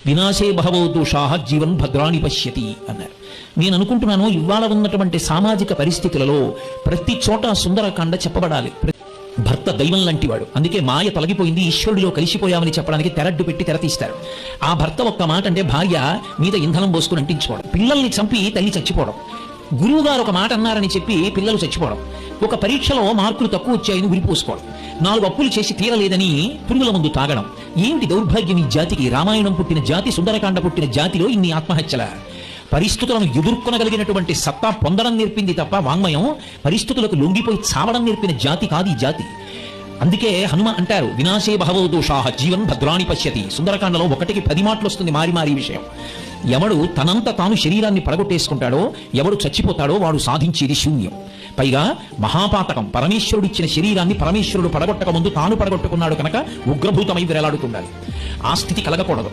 వినాశే బహవో దోషాః జీవన్ భద్రాణి పశ్యతి అన్నారు. నేను అనుకుంటున్నాను ఇవాళ ఉన్నటువంటి సామాజిక పరిస్థితులలో ప్రతి చోట సుందరకాండ చెప్పబడాలి. భర్త దైవం లాంటివాడు, అందుకే మాయ తొలగిపోయింది, ఈశ్వరుడిలో కలిసిపోయామని చెప్పడానికి తెరడ్డు పెట్టి తెరతీస్తారు. ఆ భర్త ఒక్క మాట అంటే భార్య మీద ఇంధనం పోసుకుని అంటించుకోవడం, పిల్లల్ని చంపి తల్లి చచ్చిపోవడం, గురువు గారు ఒక మాట అన్నారని చెప్పి పిల్లలు చచ్చిపోవడం, ఒక పరీక్షలో మార్కులు తక్కువ వచ్చాయని ఉరిపోసుకోవడం, 4 అప్పులు చేసి తీరలేదని పురుగుల ముందు తాగడం. ఏమిటి దౌర్భాగ్యం ఈ జాతికి? రామాయణం పుట్టిన జాతి, సుందరకాండ పుట్టిన జాతిలో ఇన్ని ఆత్మహత్యల? పరిస్థితులను ఎదుర్కొనగలిగినటువంటి సత్తా పొందడం నేర్పింది తప్ప వాంగ్మయం పరిస్థితులకు లొంగిపోయి చావడం నేర్పిన జాతి కాదు ఈ జాతి. అందుకే హనుమ అంటారు వినాశే బహవో దోషాః జీవన్ భద్రాణి పశ్యతి. సుందరకాండలో 1కి 10 మాటలు వస్తుంది మారి మారి విషయం. ఎవడు తనంత తాను శరీరాన్ని పడగొట్టేసుకుంటాడో, ఎవడు చచ్చిపోతాడో వాడు సాధించేది శూన్యం. పైగా మహాపాతకం. పరమేశ్వరుడిచ్చిన శరీరాన్ని పరమేశ్వరుడు పడగొట్టక ముందు తాను పడగొట్టుకున్నాడు కనుక ఉగ్రభూతమై విరలాడుతుండాలి. ఆ స్థితి కలగకూడదు.